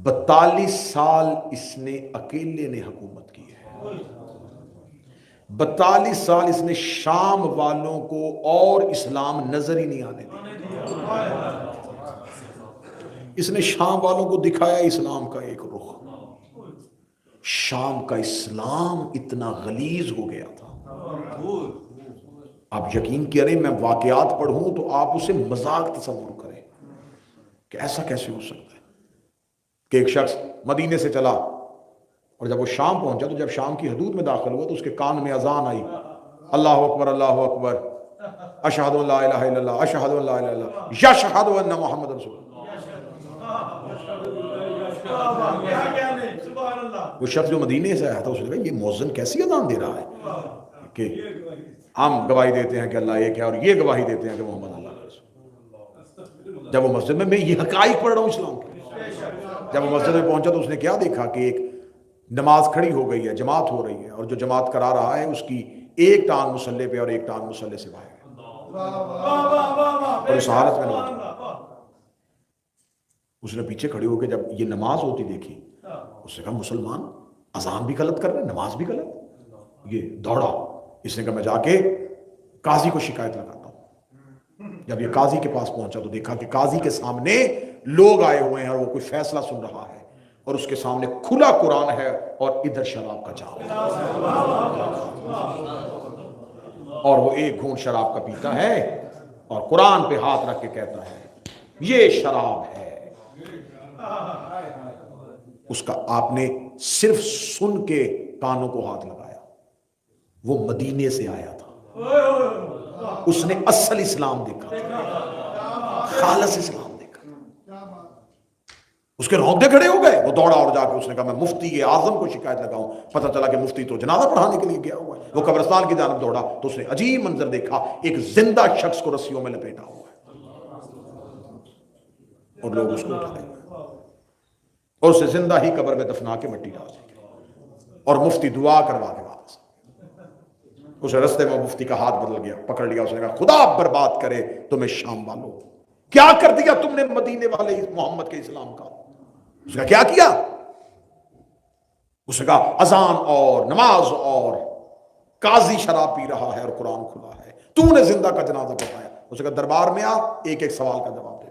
42 سال اس نے اکیلے نے حکومت کی ہے. 42 سال اس نے شام والوں کو اور اسلام نظر ہی نہیں آنے دیا. اس نے شام والوں کو دکھایا اسلام کا ایک رخ. شام کا اسلام اتنا غلیظ ہو گیا تھا. آپ یقین کریں میں واقعات پڑھوں تو آپ اسے مذاق تصور کریں کہ ایسا کیسے ہو سکتا ہے کہ ایک شخص مدینے سے چلا اور جب وہ شام پہنچا تو جب شام کی حدود میں داخل ہوا تو اس کے کان میں اذان آئی، اللہ اکبر اللہ اکبر، اشہد ان لا الہ الا اللہ، اشہد ان لا الہ الا اللہ، یشہد ان محمد رسول اللہ. وہ شخص جو مدینے سے آیا تھا اس نے کہا یہ مؤذن کیسی اذان دے رہا ہے کہ ہم گواہی دیتے ہیں کہ اللہ ایک ہے اور یہ گواہی دیتے ہیں کہ محمد اللہ کا رسول. جب وہ مسجد میں یہ حقائق پڑھ رہا ہوں اسلام کے، جب وہ مسجد میں پہنچا تو اس نے کیا دیکھا کہ ایک نماز کھڑی ہو گئی ہے، جماعت ہو رہی ہے، اور جو جماعت کرا رہا ہے اس کی ایک ٹانگ مصلی پہ اور ایک ٹانگ مصلی سے باہر ہے. اور اس حالت میں اس نے پیچھے کھڑی ہو کے جب یہ نماز ہوتی دیکھی اس نے کہا مسلمان اذان بھی غلط کر رہے ہیں، نماز بھی غلط. یہ دوڑا، اس نے کہا میں جا کے قاضی کو شکایت لگاتا ہوں. جب یہ قاضی کے پاس پہنچا تو دیکھا کہ قاضی کے سامنے لوگ آئے ہوئے ہیں اور وہ کوئی فیصلہ سن رہا ہے اور اس کے سامنے کھلا قرآن ہے اور ادھر شراب کا جام ہے اور وہ ایک گھونٹ شراب کا پیتا ہے اور قرآن پہ ہاتھ رکھ کے کہتا ہے یہ شراب ہے. اس کا آپ نے صرف سن کے کانوں کو ہاتھ لگایا. وہ مدینے سے آیا تھا، اس نے اصل اسلام دیکھا، خالص اسلام دیکھا. اس کے رونگٹے کھڑے ہو گئے. وہ دوڑا اور جا کے اس نے کہا میں مفتی اعظم کو شکایت لگاؤں. پتہ چلا کہ مفتی تو جنازہ پڑھانے کے لیے گیا ہوا ہے. وہ قبرستان کی جانب دوڑا تو اس نے عجیب منظر دیکھا، ایک زندہ شخص کو رسیوں میں لپیٹا ہوا ہے اور لوگ اس کو اٹھائے اور اسے زندہ ہی قبر میں دفنا کے مٹی ڈال دی اور مفتی دعا کروا کے واپس. اسے رستے میں مفتی کا ہاتھ بدل گیا، پکڑ لیا. اس نے کہا خدا برباد کرے تمہیں شام والوں، کیا کر دیا تم نے مدینے والے محمد کے اسلام کا. اس نے کیا کیا؟ اس نے کہا اذان اور نماز اور قاضی شراب پی رہا ہے اور قرآن کھلا ہے، تو نے زندہ کا جنازہ پڑھایا. اس نے کہا دربار میں آ، ایک ایک سوال کا جواب دیتے.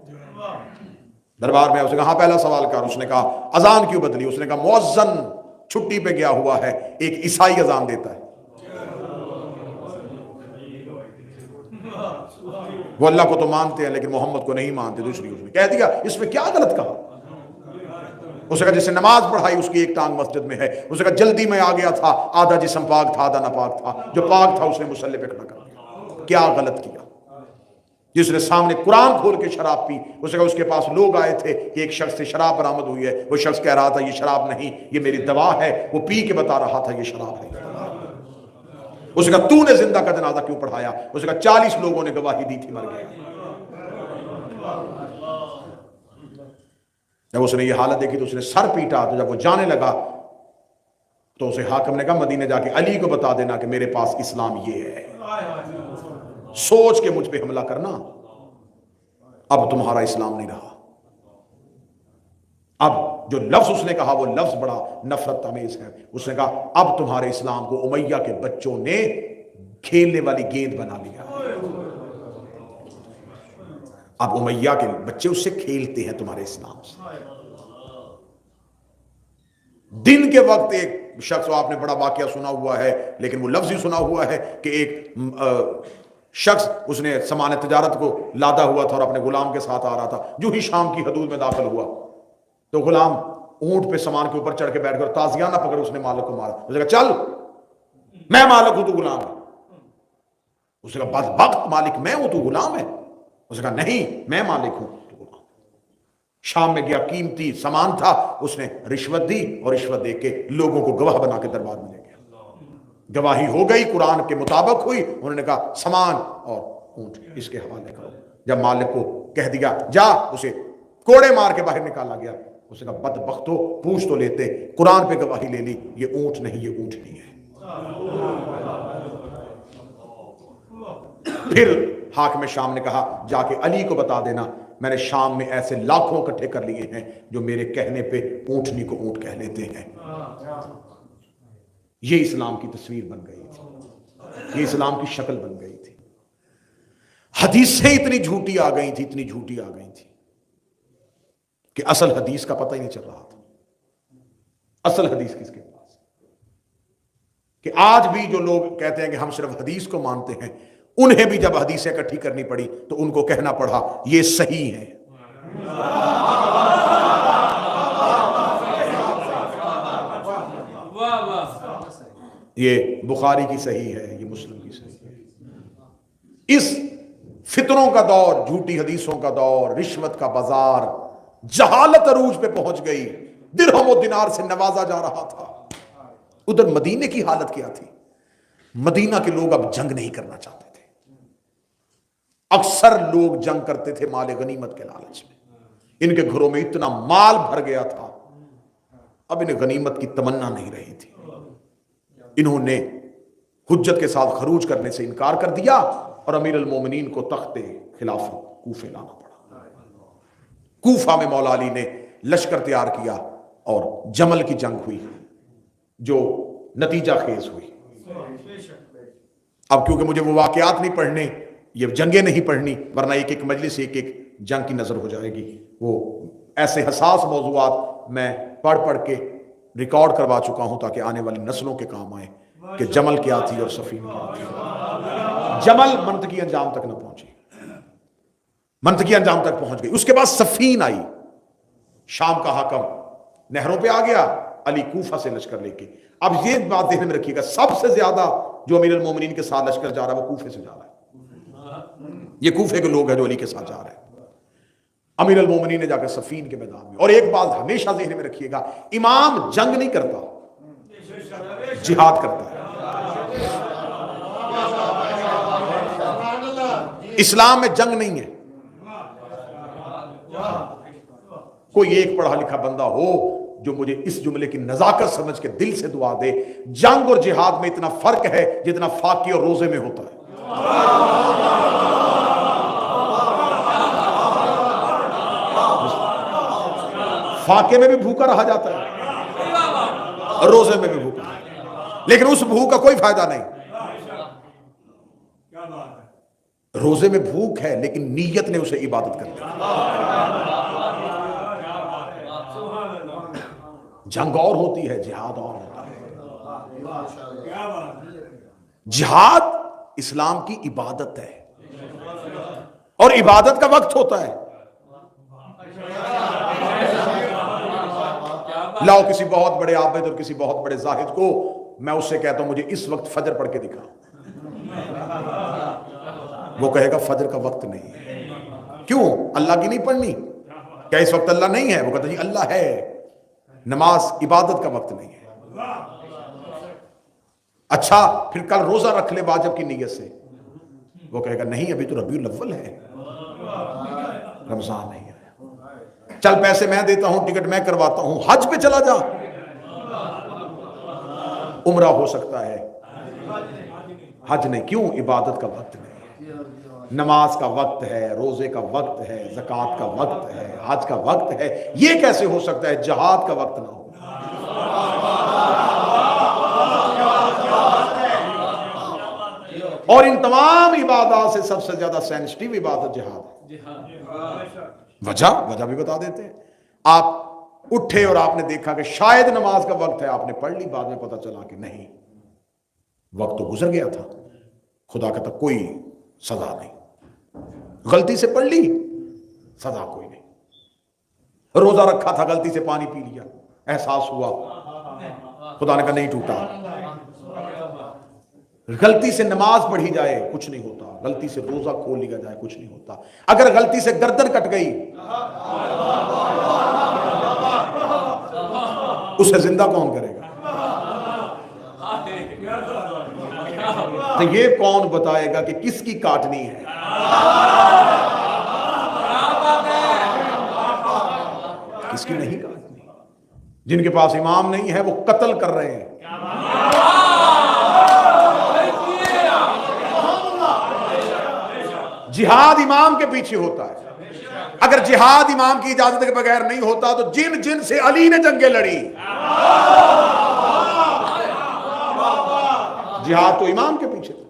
دربار میں اس نے کہا ہاں پہلا سوال کر. اس نے کہا اذان کیوں بدلی؟ اس نے کہا مؤذن چھٹی پہ گیا ہوا ہے، ایک عیسائی اذان دیتا ہے. وہ اللہ کو تو مانتے ہیں لیکن محمد کو نہیں مانتے. دوسری اس نے کہہ دیا اس میں کیا غلط کہا؟ اس نے کہا جس نے نماز پڑھائی اس کی ایک ٹانگ مسجد میں ہے. اس نے کہا جلدی میں آ گیا تھا، آدھا جسم پاک تھا آدھا ناپاک تھا، جو پاک تھا اس نے مصلی پہ کھڑا کر دیا. کیا غلط کیا؟ جس نے سامنے قرآن کھول کے شراب پی. اس نے کہا اس کے پاس لوگ آئے تھے کہ ایک شخص سے شراب برآمد ہوئی ہے. وہ شخص کہہ رہا تھا یہ شراب نہیں، یہ میری دوا ہے. وہ پی کے بتا رہا تھا یہ شراب ہے. اس نے کہا تو نے زندہ کا جنازہ کیوں پڑھایا؟ اس نے کہا 40 لوگوں نے گواہی دی تھی مر گیا. جب اس نے یہ حالت دیکھی تو اس نے سر پیٹا. تو جب وہ جانے لگا تو اسے حاکم نے کہا مدینے جا کے علی کو بتا دینا کہ میرے پاس اسلام یہ ہے، سوچ کے مجھ پہ حملہ کرنا. اب تمہارا اسلام نہیں رہا. اب جو لفظ اس نے کہا وہ لفظ بڑا نفرت آمیز ہے. اس نے کہا اب تمہارے اسلام کو امیہ کے بچوں نے کھیلنے والی گیند بنا لیا. اب امیہ کے بچے اس سے کھیلتے ہیں تمہارے اسلام سے. دن کے وقت ایک شخص، آپ نے بڑا واقعہ سنا ہوا ہے لیکن وہ لفظ ہی سنا ہوا ہے کہ ایک شخص اس نے سامان تجارت کو لادا ہوا تھا اور اپنے غلام کے ساتھ آ رہا تھا. جو ہی شام کی حدود میں داخل ہوا تو غلام اونٹ پہ سامان کے اوپر چڑھ کے بیٹھ کر تازیانہ پکڑ اس نے مالک کو مارا. اس نے کہا چل میں مالک ہوں تو غلام ہے. اس نے کہا بدبخت مالک میں ہوں تو غلام ہے. اس نے کہا نہیں میں مالک ہوں تو غلام. شام میں گیا، قیمتی سامان تھا، اس نے رشوت دی اور رشوت دے کے لوگوں کو گواہ بنا کے دربار میں لے گیا. گواہی ہو گئی، قرآن کے مطابق ہوئی. انہوں نے کہا سامان اور اونٹ اس کے حوالے کرو. جب مالک کو کہہ دیا جا، اسے کوڑے مار کے باہر نکالا گیا. اس نے کہا بدبختو پوچھ تو لیتے، قرآن پہ گواہی لے لی، یہ اونٹ نہیں یہ اونٹنی ہے. پھر حاکم شام نے کہا جا کے علی کو بتا دینا میں نے شام میں ایسے لاکھوں اکٹھے کر لیے ہیں جو میرے کہنے پہ اونٹنی کو اونٹ کہہ لیتے ہیں۔ یہ اسلام کی تصویر بن گئی تھی، یہ اسلام کی شکل بن گئی تھی۔ حدیثیں اتنی جھوٹی آ گئی تھی، اتنی جھوٹی آ گئی تھی کہ اصل حدیث کا پتہ ہی نہیں چل رہا تھا۔ اصل حدیث کس کے پاس؟ کہ آج بھی جو لوگ کہتے ہیں کہ ہم صرف حدیث کو مانتے ہیں، انہیں بھی جب حدیثیں اکٹھی کرنی پڑی تو ان کو کہنا پڑا یہ صحیح ہے۔ یہ بخاری کی صحیح ہے، یہ مسلم کی صحیح ہے۔ اس فتنوں کا دور، جھوٹی حدیثوں کا دور، رشوت کا بازار، جہالت عروج پہ پہنچ گئی، درہم و دینار سے نوازا جا رہا تھا۔ ادھر مدینے کی حالت کیا تھی؟ مدینہ کے لوگ اب جنگ نہیں کرنا چاہتے تھے۔ اکثر لوگ جنگ کرتے تھے مال غنیمت کے لالچ میں، ان کے گھروں میں اتنا مال بھر گیا تھا، اب انہیں غنیمت کی تمنا نہیں رہی تھی۔ انہوں نے حجت کے ساتھ خروج کرنے سے انکار کر دیا اور امیر المومنین کو تخت خلافت کوفے لانا پڑا۔ کوفہ میں مولا علی نے لشکر تیار کیا اور جمل کی جنگ ہوئی جو نتیجہ خیز ہوئی۔ اب کیونکہ مجھے وہ واقعات نہیں پڑھنے، یہ جنگیں نہیں پڑھنی، ورنہ ایک ایک مجلس ایک ایک جنگ کی نظر ہو جائے گی۔ وہ ایسے حساس موضوعات میں پڑھ پڑھ کے ریکارڈ کروا چکا ہوں تاکہ آنے والی نسلوں کے کام آئے کہ جمل کیا تھی اور صفین کیا تھی۔ جمل منطقی انجام تک نہ پہنچی، منطقی انجام تک پہنچ گئی۔ اس کے بعد صفین آئی، شام کا حاکم نہروں پہ آ گیا، علی کوفہ سے لشکر لے کے۔ اب یہ بات ذہن میں رکھیے گا، سب سے زیادہ جو امیر المومنین کے ساتھ لشکر جا رہا ہے وہ کوفے سے جا رہا ہے۔ یہ کوفے کے لوگ ہیں جو علی کے ساتھ جا رہے ہیں۔ امیر المومنین نے جا کے صفین کے میدان میں، اور ایک بات ہمیشہ ذہن میں رکھیے گا، امام جنگ نہیں کرتا، جہاد کرتا ہے۔ اسلام میں جنگ نہیں ہے۔ کوئی ایک پڑھا لکھا بندہ ہو جو مجھے اس جملے کی نزاکت سمجھ کے دل سے دعا دے، جنگ اور جہاد میں اتنا فرق ہے جتنا فاقے اور روزے میں ہوتا ہے۔ فاقے میں بھی بھوکا رہا جاتا ہے اور روزے میں بھی بھوکا، لیکن اس بھوک کا کوئی فائدہ نہیں۔ روزے میں بھوک ہے لیکن نیت نے اسے عبادت کر دی۔ جنگ اور ہوتی ہے، جہاد اور ہوتا ہے۔ جہاد اسلام کی عبادت ہے اور عبادت کا وقت ہوتا ہے۔ لاؤ کسی بہت بڑے عابد اور کسی بہت بڑے زاہد کو، میں اس سے کہتا ہوں مجھے اس وقت فجر پڑھ کے دکھا، وہ کہے گا فجر کا وقت نہیں ہے۔ کیوں؟ اللہ کی نہیں پڑھنی؟ کیا اس وقت اللہ نہیں ہے؟ وہ کہتا جی اللہ ہے، نماز عبادت کا وقت نہیں ہے۔ اچھا پھر کل روزہ رکھ لے واجب کی نیت سے، وہ کہے گا نہیں ابھی تو ربیع الاول ہے، رمضان نہیں آیا۔ چل پیسے میں دیتا ہوں، ٹکٹ میں کرواتا ہوں، حج پہ چلا جا، عمرہ ہو سکتا ہے، حج نہیں۔ کیوں؟ عبادت کا وقت نہیں ہے، نماز کا وقت ہے، روزے کا وقت ہے، زکوٰۃ کا وقت ہے، حج کا وقت ہے۔ یہ کیسے ہو سکتا ہے جہاد کا وقت نہ ہو؟ اور ان تمام عبادات سے سب سے زیادہ سینسٹیو عبادت جہاد ہے۔ وجہ بھی بتا دیتے ہیں۔ آپ اٹھے اور آپ نے دیکھا کہ شاید نماز کا وقت ہے، آپ نے پڑھ لی، بعد میں پتا چلا کہ نہیں، وقت تو گزر گیا تھا، خدا کہتا کوئی سزا نہیں، غلطی سے پڑھ لی سزا کوئی نہیں۔ روزہ رکھا تھا غلطی سے پانی پی لیا، احساس ہوا، خدا نے کہا نہیں ٹوٹا۔ غلطی سے نماز پڑھی جائے کچھ نہیں ہوتا، غلطی سے روزہ کھول لیا جائے کچھ نہیں ہوتا۔ اگر غلطی سے گردن کٹ گئی اسے زندہ کون کرے گا؟ تو یہ کون بتائے گا کہ کس کی کاٹنی ہے؟ کس کی نہیں کاٹنی؟ جن کے پاس امام نہیں ہے وہ قتل کر رہے ہیں۔ جہاد امام کے پیچھے ہوتا ہے، اگر جہاد امام کی اجازت کے بغیر نہیں ہوتا تو جن سے علی نے جنگیں لڑی. جہاد تو امام کے پیچھے تھا.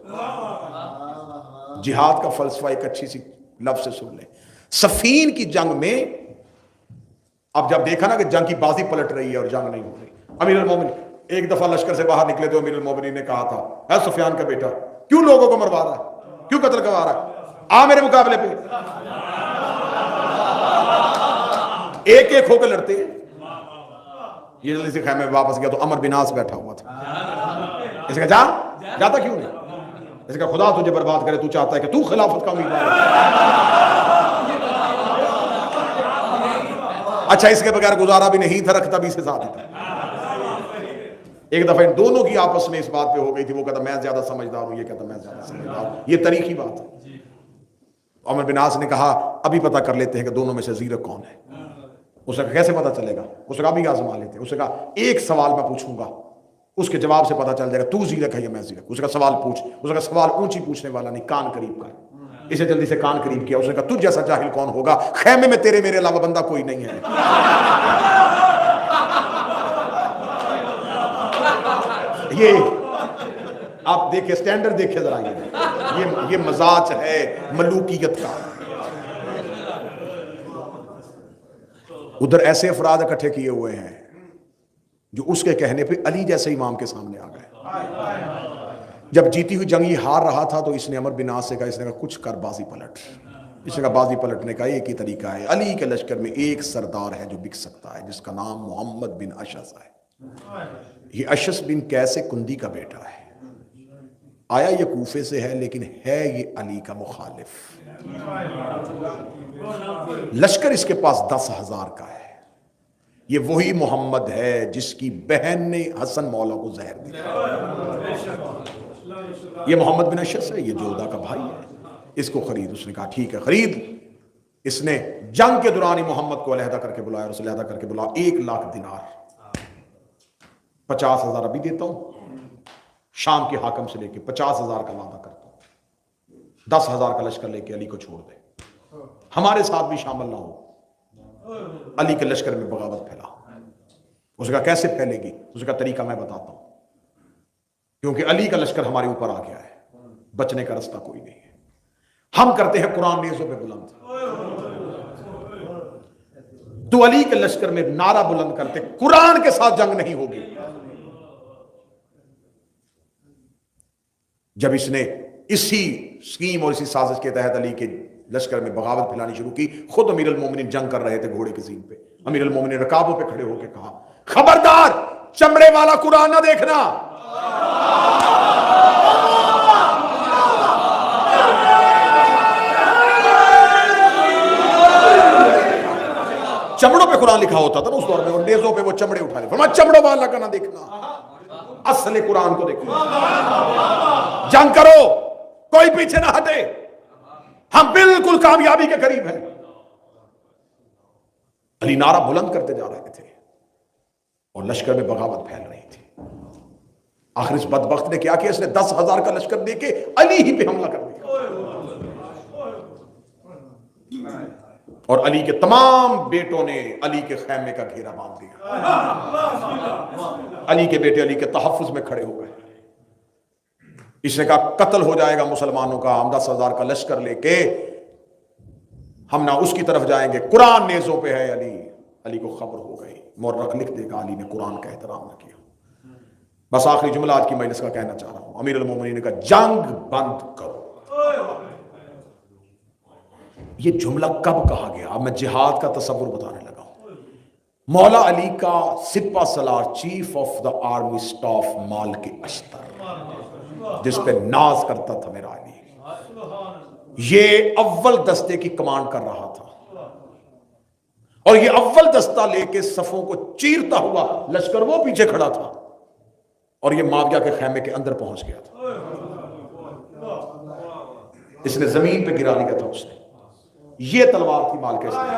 جہاد کا فلسفہ ایک اچھی سی لفظ سے سن لیں. صفین کی جنگ میں اب جب دیکھا نا کہ جنگ کی بازی پلٹ رہی ہے اور جنگ نہیں ہو رہی, امیر المومنین ایک دفعہ لشکر سے باہر نکلے تو امیر المومنین نے کہا تھا, اے سفیان کا بیٹا, کیوں لوگوں کو مروا رہا ہے, کیوں قتل کروا رہا ہے, آ میرے مقابلے پہ. ایک ایک ہو کے لڑتے ہیں. یہ جلدی سے خیمے میں واپس گیا تو عمر بن عاص بیٹھا ہوا تھا. اس کا جاتا کیوں نہیں؟ اس کا خدا تجھے برباد کرے, تو چاہتا ہے کہ تو خلافت کا امیدوار ہے. اچھا اس کے بغیر گزارا بھی نہیں تھا, رکھتا بھی اسے ساتھ تھا. ایک دفعہ ان دونوں کی آپس میں اس بات پہ ہو گئی تھی, وہ کہتا میں زیادہ سمجھدار ہوں, یہ کہتا میں زیادہ سمجھدار ہوں. یہ تاریخی بات ہے. عمر بن عاص نے کہا ابھی پتہ کر لیتے ہیں کہ دونوں میں سے زیرک کون ہے. اس نے کہا کیسے پتہ چلے گا؟ اس نے کہا ابھی آزما لیتے ہیں. اس نے کہا ایک سوال میں پوچھوں گا, اس کے جواب سے پتہ چل جائے گا تو زیرک ہے یا میں زیرک. اس کا سوال پوچھ. اس کا سوال اونچی پوچھنے والا نہیں, کان قریب کر. اسے جلدی سے کان قریب کیا. اس نے کہا تجھ جیسا جاہل کون ہوگا, خیمے میں تیرے میرے علاوہ بندہ کوئی نہیں ہے. یہ آپ دیکھیں سٹینڈرڈ دیکھیں ذرا, یہ مزاج ہے ملوکیت کا. ادھر ایسے افراد اکٹھے کیے ہوئے ہیں جو اس کے کہنے پہ علی جیسے امام کے سامنے آ گئے. جب جیتی ہوئی جنگ یہ ہار رہا تھا تو اس نے عمر بن عاص سے کہا, اس نے کہا کچھ کر بازی پلٹ. اس نے کہا بازی پلٹنے کا ایک ہی طریقہ ہے, علی کے لشکر میں ایک سردار ہے جو بک سکتا ہے, جس کا نام محمد بن اشعث ہے. یہ اشعث بن قیس کندی کا بیٹا ہے. آیا یہ کوفے سے ہے لیکن ہے یہ علی کا مخالف. لشکر اس کے پاس 10,000 کا ہے. یہ وہی محمد ہے جس کی بہن نے حسن مولا کو زہر دیا. یہ محمد بن اشعث ہے, یہ جودہ کا بھائی ہے, اس کو خرید. اس نے کہا ٹھیک ہے خرید. اس نے جنگ کے دوران ہی محمد کو علیحدہ کر کے بلایا, اور اسے علیحدہ کر کے بلایا 1,00,000 دینار, 50,000 ابھی دیتا ہوں, شام کے حاکم سے لے کے 50,000 کا وعدہ کرتا ہوں, 10,000 کا لشکر لے کے علی کو چھوڑ دے, ہمارے ساتھ بھی شامل نہ ہو. علی کے لشکر میں بغاوت پھیلا. اس نے کہا کیسے پھیلے گی؟ اس کا طریقہ میں بتاتا ہوں, کیونکہ علی کا لشکر ہمارے اوپر آ گیا ہے, بچنے کا رستہ کوئی نہیں ہے. ہم کرتے ہیں قرآن نیزوں پہ بلند, تو علی کے لشکر میں نعرہ بلند کرتے قرآن کے ساتھ جنگ نہیں ہوگی. جب اس نے اسی سکیم اور اسی سازش کے تحت علی کے لشکر میں بغاوت پھیلانی شروع کی, خود امیر المومنین جنگ کر رہے تھے گھوڑے کے زین پہ. امیر المومنین رکابوں پہ کھڑے ہو کے کہا خبردار چمڑے والا قرآن نہ دیکھنا. چمڑوں پہ قرآن لکھا ہوتا تھا نا اس دور میں, اور نیزوں پہ وہ چمڑے اٹھا لے. فرمایا چمڑوں والا کا نہ دیکھنا, اصل قرآن کو دیکھنا. جنگ کرو, کوئی پیچھے نہ ہٹے, ہم بالکل کامیابی کے قریب ہیں. علی نعرہ بلند کرتے جا رہے تھے اور لشکر میں بغاوت پھیل رہی تھی. آخر اس بدبخت نے کیا کیا, اس نے 10,000 کا لشکر دے کے علی ہی پہ حملہ کر دیا, اور علی کے تمام بیٹوں نے علی کے خیمے کا گھیرا باندھ دیا. علی کے بیٹے علی کے تحفظ میں کھڑے ہو گئے. اس نے کہا قتل ہو جائے گا مسلمانوں کا, ہم 10,000 کا لشکر لے کے ہم نہ اس کی طرف جائیں گے, قرآن نیزوں پہ ہے. علی کو خبر ہو گئی, مورخ لکھ دے گا علی نے قرآن کا احترام نہ کیا. بس آخری جملہ آج کی مجلس کا کہنا چاہ رہا ہوں, امیر المومنین نے کہا جنگ بند کرو. یہ جملہ کب کہا گیا؟ اب میں جہاد کا تصور بتانے لگا ہوں. مولا علی کا سپہ سالار, chief of the army staff Malik Ashtar, جس پہ ناز کرتا تھا میرا علی, یہ اول دستے کی کمانڈ کر رہا تھا, اور یہ اول دستہ لے کے صفوں کو چیرتا ہوا لشکر وہ پیچھے کھڑا تھا, اور یہ معاویہ کے خیمے کے اندر پہنچ گیا تھا. اس نے زمین پہ گرا لیا تھا اس نے. یہ تلوار تھی مالک استر,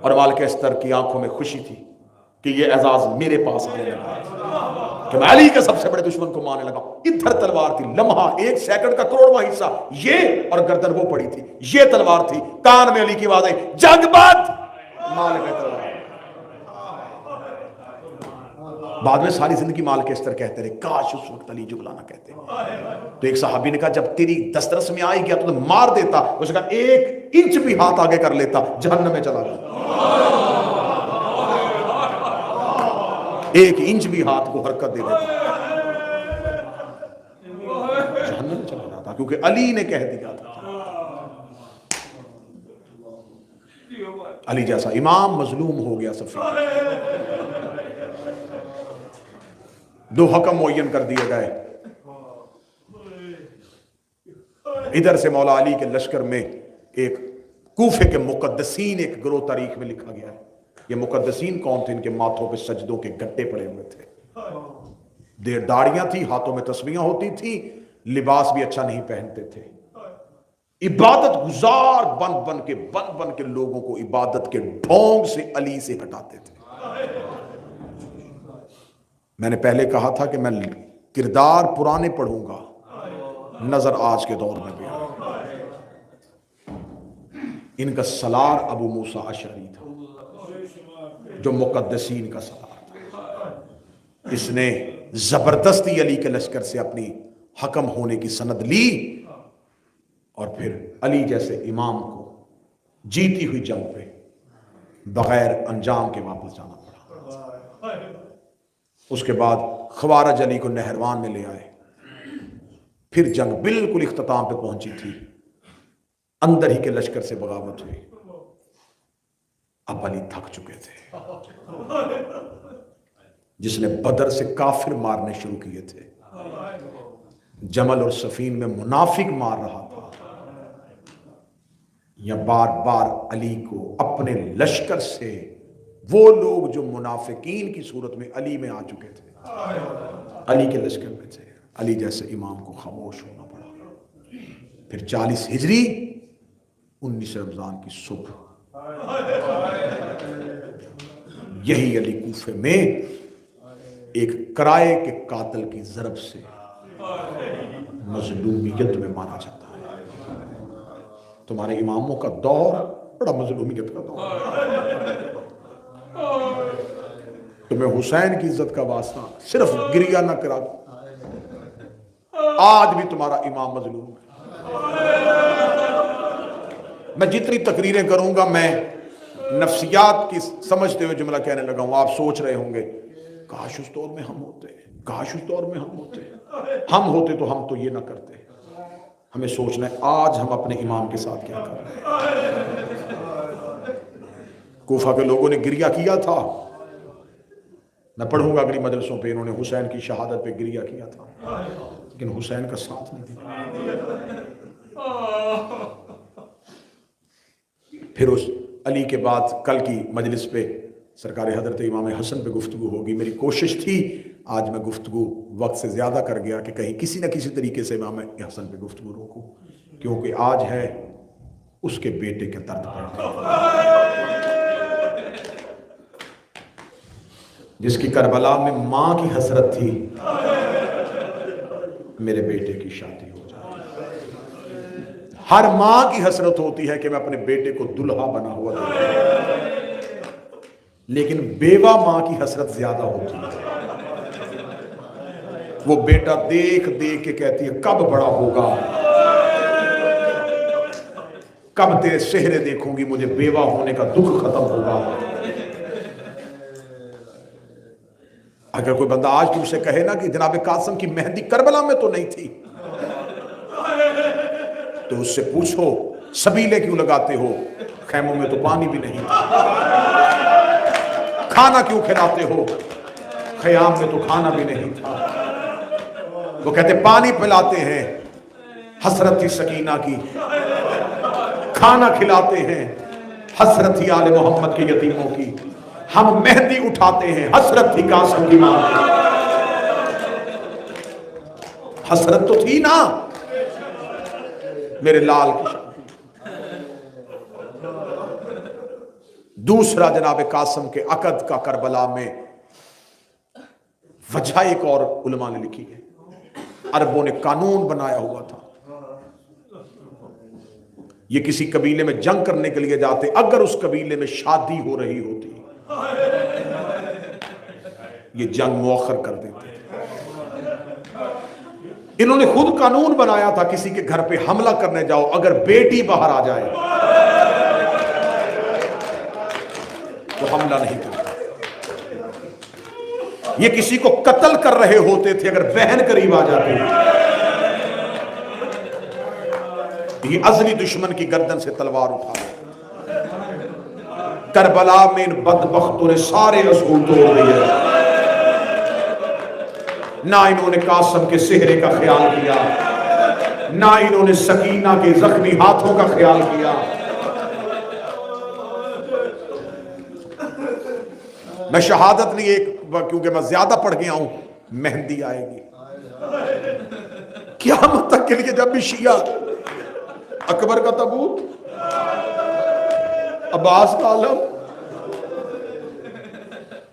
اور مالک استر کی آنکھوں میں خوشی تھی کہ یہ اعزاز میرے پاس آنے لگا کہ میں علی کے سب سے بڑے دشمن کو مارنے لگا. ادھر تلوار تھی، لمحہ 1 سیکنڈ کا کروڑواں حصہ یہ، اور گردن وہ پڑی تھی. یہ تلوار تھی، کان میں علی کی آواز آئی جنگ بند، مال کے تلوار. بعد میں ساری زندگی مال کے استر کہتے رہے، کاش اس وقت علی جبلا نہ کہتے. تو ایک صحابی نے کہا جب تیری دسترس میں آئی گیا تو مار دیتا. اس نے کہا 1 انچ بھی ہاتھ آگے کر لیتا جہنم میں چلا جاتا. 1 انچ بھی ہاتھ کو حرکت دے دیتا جہنم میں چلا جاتا، کیونکہ علی نے کہہ دیا تھا. علی جیسا امام مظلوم ہو گیا صفین. 2 حکم معین کر دیے گئے. ادھر سے مولا علی کے لشکر میں ایک کوفے کے مقدسین ایک گروہ تاریخ میں لکھا گیا ہے. یہ مقدسین کون تھے؟ ان کے ماتھوں پہ سجدوں کے گٹے پڑے ہوئے تھے، داڑیاں تھی، ہاتھوں میں تسبیحاں ہوتی تھی، لباس بھی اچھا نہیں پہنتے تھے. عبادت گزار بن بن کے لوگوں کو عبادت کے ڈھونگ سے علی سے ہٹاتے تھے. میں نے پہلے کہا تھا کہ میں کردار پرانے پڑھوں گا، نظر آج کے دور میں بھی آ. ان کا سالار ابو موسیٰ اشعری تھا جو مقدسین کا سالار تھا. اس نے زبردستی علی کے لشکر سے اپنی حکم ہونے کی سند لی اور پھر علی جیسے امام کو جیتی ہوئی جنگ پہ بغیر انجام کے واپس جانا پڑا. اس کے بعد خوارج علی کو نہروان میں لے آئے. پھر جنگ بالکل اختتام پہ پہنچی تھی، اندر ہی کے لشکر سے بغاوت ہوئی. اب علی تھک چکے تھے. جس نے بدر سے کافر مارنے شروع کیے تھے، جمل اور صفین میں منافق مار رہا تھا، یا بار بار علی کو اپنے لشکر سے وہ لوگ جو منافقین کی صورت میں علی میں آ چکے تھے، علی کے لشکر میں تھے. علی جیسے امام کو خاموش ہونا پڑا. پھر 40 ہجری 19 رمضان کی صبح یہی علی کوفے میں ایک کرائے کے قاتل کی ضرب سے مظلومیت میں مارا جاتا ہے. تمہارے اماموں کا دور بڑا مظلومیت کا دور. تمہیں حسین کی عزت کا واسطہ صرف گریہ نہ کرا، آج بھی تمہارا امام مظلوم ہے. میں جتنی تقریریں کروں گا میں نفسیات کی سمجھتے ہوئے جملہ کہنے لگا ہوں. آپ سوچ رہے ہوں گے کاش اس دور میں ہم ہوتے، کاش اس دور میں ہم ہوتے. ہم ہوتے تو ہم تو یہ نہ کرتے. ہمیں سوچنا ہے آج ہم اپنے امام کے ساتھ کیا کر رہے ہیں. کوفہ کے لوگوں نے گریہ کیا تھا، میں پڑھوں گا اگلی مجلسوں پہ، انہوں نے حسین کی شہادت پہ گریہ کیا تھا، لیکن حسین کا ساتھ نہیں دیا. پھر اس علی کے بعد کل کی مجلس پہ سرکار حضرت امام حسن پہ گفتگو ہوگی. میری کوشش تھی آج میں گفتگو وقت سے زیادہ کر گیا کہ کہیں کسی نہ کسی طریقے سے امام حسن پہ گفتگو روکوں، کیونکہ آج ہے اس کے بیٹے کے درد پر، جس کی کربلا میں ماں کی حسرت تھی میرے بیٹے کی شادی ہو جائے. ہر ماں کی حسرت ہوتی ہے کہ میں اپنے بیٹے کو دلہا بنا ہوا دیکھوں، لیکن بیوہ ماں کی حسرت زیادہ ہوتی ہے. وہ بیٹا دیکھ دیکھ کے کہتی ہے کب بڑا ہوگا، کب تیرے چہرے دیکھوں گی، مجھے بیوہ ہونے کا دکھ ختم ہوگا. اگر کوئی بندہ آج تم سے کہے نا کہ جناب قاسم کی مہندی کربلا میں تو نہیں تھی، تو اس سے پوچھو سبیلے کیوں لگاتے ہو، خیموں میں تو پانی بھی نہیں تھا. کھانا کیوں کھلاتے ہو، خیام میں تو کھانا بھی نہیں تھا. وہ کہتے پانی پلاتے ہیں، حسرت تھی سکینہ کی. کھانا کھلاتے ہیں، حسرت تھی آل محمد کے یتیموں کی. ہم مہندی اٹھاتے ہیں، حسرت تھی قاسم کی ماں کی. حسرت تو تھی نا میرے لال کی شادی. دوسرا جناب قاسم کے عقد کا کربلا میں وجہ ایک اور علماء نے لکھی ہے، عربوں نے قانون بنایا ہوا تھا، یہ کسی قبیلے میں جنگ کرنے کے لیے جاتے، اگر اس قبیلے میں شادی ہو رہی ہوتی یہ جنگ مؤخر کر دیتے۔ انہوں نے خود قانون بنایا تھا، کسی کے گھر پہ حملہ کرنے جاؤ، اگر بیٹی باہر آ جائے تو حملہ نہیں کرتا۔ یہ کسی کو قتل کر رہے ہوتے تھے اگر بہن قریب آ جاتی، یہ ازلی دشمن کی گردن سے تلوار اٹھا۔ کربلا میں ان بدبختوں نے سارے اصول توڑ دیے، نہ انہوں نے قاسم کے صحرے کا خیال کیا، نہ انہوں نے سکینہ کے زخمی ہاتھوں کا خیال کیا۔ میں شہادت نہیں، ایک کیونکہ میں زیادہ پڑھ گیا ہوں، مہندی آئے گی قیامت تک کے لیے، جب بھی شیعہ اکبر کا تابوت، عباس کا عالم،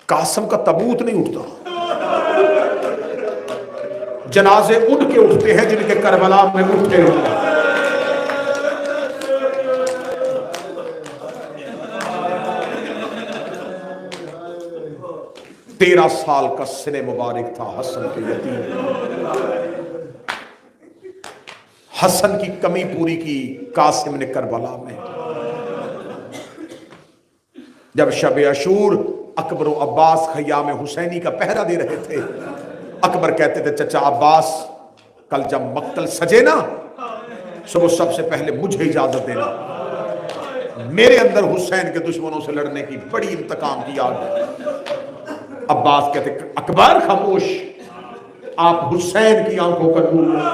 قاسم کا تابوت نہیں اٹھتا، جنازے ان کے اٹھتے ہیں جن کے کربلا میں اٹھتے ہوتے ہیں۔ 13 سال کا سن مبارک تھا حسن کے یتیم، حسن کی کمی پوری کی قاسم نے کربلا میں۔ جب شب عاشور اکبر و عباس خیام حسینی کا پہرا دے رہے تھے، اکبر کہتے تھے چچا عباس کل جب مقتل سجے نا، صبح سب سے پہلے مجھے اجازت دینا، میرے اندر حسین کے دشمنوں سے لڑنے کی بڑی انتقام کی آگ ہے۔ عباس کہتے اکبر خاموش، آپ حسین کی آنکھوں کا نور ہیں،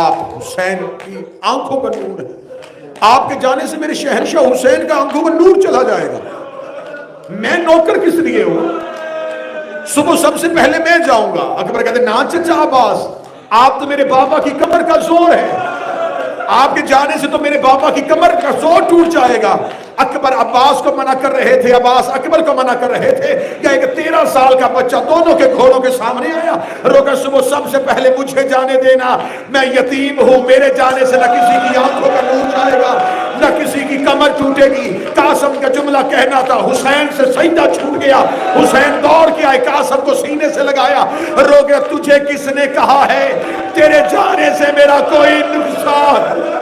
آپ حسین کی آنکھوں کا نور ہیں، آپ کے جانے سے میرے شہنشاہ حسین کا آنکھوں کا نور چلا جائے گا، میں نوکر کس لیے ہوں، صبح سب سے پہلے میں جاؤں گا۔ اکبر کہتے نا چچا عباس، آپ تو میرے بابا کی کمر کا زور ہے، آپ کے جانے سے تو میرے بابا کی کمر کا زور ٹوٹ جائے گا۔ اکبر عباس کو منع کر رہے تھے، عباس اکبر کو منع کر رہے تھے، یا ایک 13 سال کا بچہ دونوں کے گھوڑوں کے سامنے آیا، روکا صبح سب سے پہلے مجھے جانے دینا، میں یتیم ہوں، میرے جانے سے نہ کسی کی آنکھوں کا نور جائے گا، نہ کسی کی کمر ٹوٹے گی۔ قاسم کا جملہ کہنا تھا، حسین سے سجدہ چھوٹ گیا، حسین دوڑ کے آئے، قاسم کو سینے سے لگایا، روکے تجھے کس نے کہا ہے تیرے جانے سے میرا کوئی نقصان